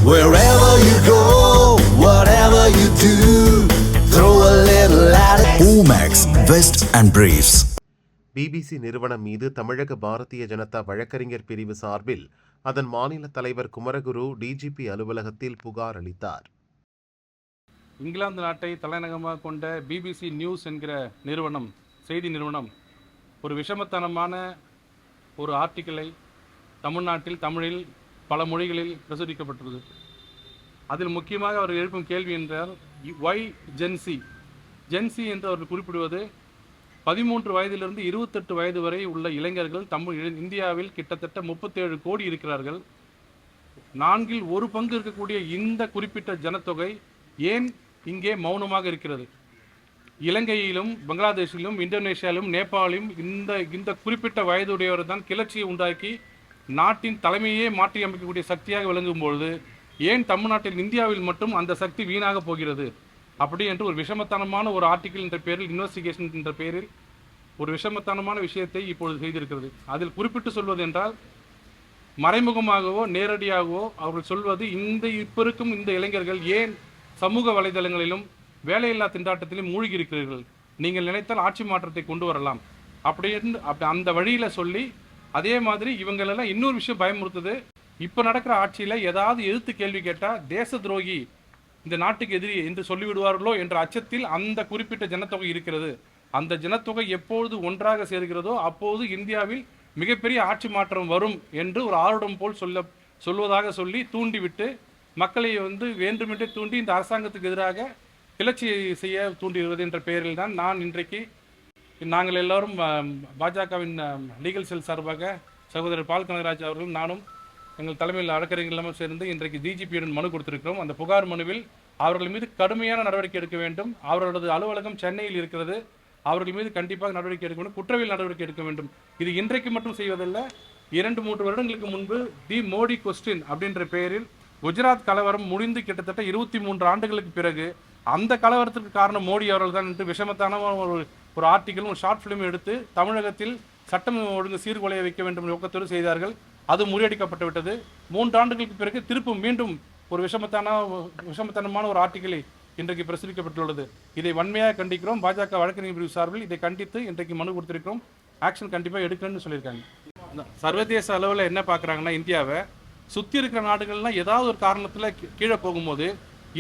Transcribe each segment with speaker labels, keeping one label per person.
Speaker 1: Wherever you go, whatever you do, throw a little at it. Omax, Vest and Briefs.
Speaker 2: BBC நிறுவனம் மீது தமிழக பாரதிய ஜனதா வழக்கறிஞர் பிரிவு சார்பில் அதன் மாநில தலைவர் குமரகுரு டிஜிபி அலுவலகத்தில் புகார் அளித்தார்.
Speaker 3: இங்கிலாந்து நாட்டை தலைநகரமாக கொண்ட பிபிசி நியூஸ் என்கிற நிறுவனம், செய்தி நிறுவனம், ஒரு விஷமத்தனமான ஒரு ஆர்டிக்கிளை தமிழ்நாட்டில் தமிழில் பல மொழிகளில் பிரசுரிக்கப்பட்டுள்ளது. அதில் முக்கியமாக அவர் எழுப்பும் கேள்வி என்றால், ஒய் ஜென்சி என்று அவர் குறிப்பிடுவது 13 வயதிலிருந்து 28 வயது வரை உள்ள இளைஞர்கள் இந்தியாவில் கிட்டத்தட்ட 37 கோடி இருக்கிறார்கள். 4 1 பங்கு இருக்கக்கூடிய இந்த குறிப்பிட்ட ஜனத்தொகை ஏன் இங்கே மௌனமாக இருக்கிறது? இலங்கையிலும் பங்களாதேஷிலும் இந்தோனேஷியாவிலும் நேபாளிலும் இந்த குறிப்பிட்ட வயதுடையவர் தான் கிளர்ச்சியை உண்டாக்கி நாட்டின் தலைமையே மாற்றி அமைக்கக்கூடிய சக்தியாக விளங்கும்பொழுது ஏன் தமிழ்நாட்டில் இந்தியாவில் மட்டும் அந்த சக்தி வீணாக போகிறது? அப்படி என்று ஒரு விஷமத்தனமான ஒரு ஆர்டிக்கிள் என்ற பேரில், இன்வெஸ்டிகேஷன் என்ற பேரில் ஒரு விஷமத்தனமான விஷயத்தை இப்பொழுது செய்திருக்கிறது. அதில் குறிப்பிட்டு சொல்வது என்றால், மறைமுகமாகவோ நேரடியாகவோ அவர்கள் சொல்வது, இப்போ இருக்கும் இந்த இளைஞர்கள் ஏன் சமூக வலைதளங்களிலும் வேலையில்லா திண்டாட்டத்திலும் மூழ்கி இருக்கிறீர்கள், நீங்கள் நினைத்தால் ஆட்சி மாற்றத்தை கொண்டு வரலாம் அப்படின்னு அந்த வழியில் சொல்லி, அதே மாதிரி இவங்களெல்லாம் இன்னொரு விஷயம் பயமுறுத்துது. இப்போ நடக்கிற ஆட்சியில் ஏதாவது எதிர்த்து கேள்வி கேட்டால் தேச துரோகி, இந்த நாட்டுக்கு எதிரி என்று சொல்லிவிடுவார்களோ என்ற அச்சத்தில் அந்த குறிப்பிட்ட ஜனத்தொகை இருக்கிறது. அந்த ஜனத்தொகை எப்பொழுது ஒன்றாக சேர்கிறதோ அப்போது இந்தியாவில் மிகப்பெரிய ஆட்சி மாற்றம் வரும் என்று ஒரு ஆர்வம் போல் சொல்வதாக சொல்லி தூண்டிவிட்டு மக்களை வேண்டுமென்றே தூண்டி இந்த அரசாங்கத்துக்கு எதிராக கிளர்ச்சி செய்ய தூண்டிடுவது என்ற பெயரில் தான் நாங்கள் எல்லோரும் பாஜகவின் லீகல் செல் சார்பாக சகோதரர் பால் கனகராஜ் அவர்களும் நானும் எங்கள் தலைமையில் வழக்கறிஞர்களும் சேர்ந்து இன்றைக்கு டிஜிபியுடன் மனு கொடுத்திருக்கிறோம். அந்த புகார் மனுவில் அவர்கள் மீது கடுமையான நடவடிக்கை எடுக்க வேண்டும். அவர்களது அலுவலகம் சென்னையில் இருக்கிறது. அவர்கள் மீது கண்டிப்பாக நடவடிக்கை எடுக்க வேண்டும். குற்றவியல் நடவடிக்கை எடுக்க வேண்டும். இது இன்றைக்கு மட்டும் செய்வதல்ல, 2-3 வருடங்களுக்கு முன்பு தி மோடி கொஸ்டின் அப்படின்ற பெயரில் குஜராத் கலவரம் முடிந்து கிட்டத்தட்ட 23 ஆண்டுகளுக்கு பிறகு அந்த கலவரத்திற்கு காரணம் மோடி அவர்கள் தான் என்று விஷமத்தான ஒரு ஆர்டிக்கலும் ஒரு ஷார்ட் ஃபிலிம் எடுத்து தமிழகத்தில் சட்டம் ஒழுங்கு சீர்குலைய வைக்க வேண்டும் நோக்கத்தோடு செய்தார்கள். அது முறியடிக்கப்பட்டு விட்டது. 3 ஆண்டுகளுக்கு பிறகு திருப்பும் மீண்டும் ஒரு விஷமத்தனமான ஒரு ஆர்டிக்கலை இன்றைக்கு பிரசுரிக்கப்பட்டுள்ளது. இதை வன்மையாக கண்டிக்கிறோம். பாஜக வழக்கறிஞர் பிரிவு சார்பில் இதை கண்டித்து இன்றைக்கு மனு கொடுத்திருக்கிறோம். ஆக்ஷன் கண்டிப்பாக எடுக்கணும்னு சொல்லியிருக்காங்க. சர்வதேச அளவில் என்ன பார்க்குறாங்கன்னா, இந்தியாவை சுற்றி இருக்கிற நாடுகள்லாம் ஏதாவது ஒரு காரணத்தில் கீழே போகும்போது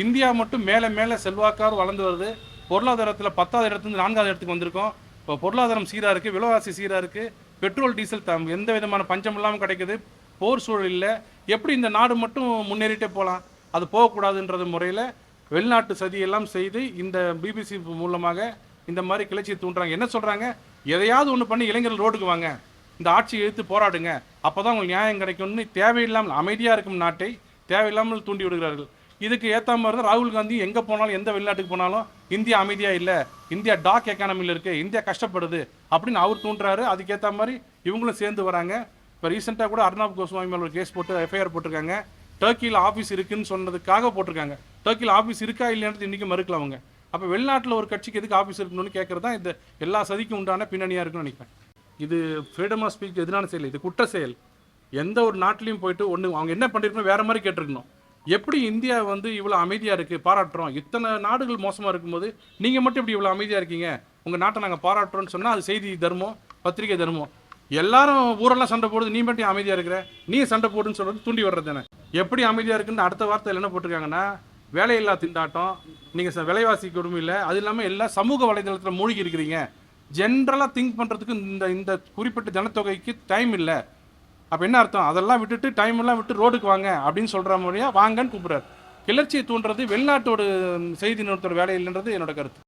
Speaker 3: இந்தியா மட்டும் மேலே மேலே செல்வாக்காக வளர்ந்து வருது. பொருளாதாரத்தில் 10வது இடத்துலேருந்து 4வது இடத்துக்கு வந்திருக்கோம். இப்போ பொருளாதாரம் சீராக இருக்குது, விலைவாசி சீராக இருக்குது, பெட்ரோல் டீசல் எந்த விதமான பஞ்சம் இல்லாமல் கிடைக்குது, போர் சூழலில் எப்படி இந்த நாடு மட்டும் முன்னேறிட்டே போகலாம்? அது போகக்கூடாதுன்றது முறையில் வெளிநாட்டு சதியெல்லாம் செய்து இந்த பிபிசி மூலமாக இந்த மாதிரி கிளர்ச்சியை தூண்டுறாங்க. என்ன சொல்கிறாங்க? எதையாவது ஒன்று பண்ணி இளைஞர்கள் ரோடுக்கு வாங்க, இந்த ஆட்சியை எதிர்த்து போராடுங்க, அப்போ தான் உங்களுக்கு நியாயம் கிடைக்கும்னு தேவையில்லாமல் அமைதியாக இருக்கும் நாட்டை தேவையில்லாமல் தூண்டி விடுகிறார்கள். இதுக்கு ஏற்ற மாதிரி தான் ராகுல் காந்தி எங்கே போனாலும், எந்த வெளிநாட்டுக்கு போனாலும் இந்தியா அமைதியாக இல்லை, இந்தியா டாக் எக்கானமியில் இருக்குது, இந்தியா கஷ்டப்படுது அப்படின்னு அவர் தூண்டுறாரு. அதுக்கேற்ற மாதிரி இவங்களும் சேர்ந்து வராங்க. இப்போ ரீசெண்டாக கூட அர்னாப் கோஸ்வாமி மேலே ஒரு கேஸ் போட்டு எஃப்ஐஆர் போட்டிருக்காங்க. டர்க்கியில் ஆஃபீஸ் இருக்குன்னு சொன்னதுக்காக போட்டிருக்காங்க. டர்க்கியில் ஆஃபீஸ் இருக்கா இல்லைன்றது இன்றைக்கி மறுக்கல அவங்க. அப்போ வெளிநாட்டில் ஒரு கட்சிக்கு எதுக்கு ஆஃபீஸ் இருக்கணும்னு கேட்குறது தான் இந்த எல்லா சதிக்கும் உண்டான பின்னணியாக இருக்குன்னு நினைப்பேன். இது ஃப்ரீடம் ஆஃப் ஸ்பீச் எதிரான செயல், இது குற்ற செயல். எந்த ஒரு நாட்டிலையும் போயிட்டு அவங்க என்ன பண்ணியிருக்கணும் வேறு மாதிரி கேட்டிருக்கணும். எப்படி இந்தியா இவ்வளோ அமைதியாக இருக்குது, பாராட்டுறோம், இத்தனை நாடுகள் மோசமாக இருக்கும்போது நீங்கள் மட்டும் இப்படி இவ்வளோ அமைதியாக இருக்கீங்க, உங்கள் நாட்டை நாங்கள் பாராட்டுறோன்னு சொன்னால் அது செய்தி தர்மம், பத்திரிகை தர்மம். எல்லாரும் ஊரெல்லாம் சண்டை போடுது, நீ மட்டும் அமைதியாக இருக்கிற, நீ சண்டை போடுன்னு சொல்கிறது தூண்டி வர்றது தானே. எப்படி அமைதியாக இருக்குன்னு அடுத்த வார்த்தையில் என்ன போட்டிருக்காங்கன்னா, வேலையில்லா திண்டாட்டம், நீங்கள் விலைவாசி கொடுமை இல்லை, அது இல்லாமல் எல்லாம் சமூக வலைதளத்தில் மூழ்கி இருக்கிறீங்க, ஜென்ரலாக திங்க் பண்ணுறதுக்கு இந்த குறிப்பிட்ட ஜனத்தொகைக்கு டைம் இல்லை. அப்போ என்ன அர்த்தம்? அதெல்லாம் விட்டுட்டு டைம் எல்லாம் விட்டு ரோடுக்கு வாங்க அப்படின்னு சொல்கிற முறையாக வாங்கன்னு கூப்பிட்றாரு. கிளர்ச்சியை தூண்டுறது வெளிநாட்டோட செய்தி நிறுவனத்தோட வேலை இல்லைன்றது என்னோட கருத்து.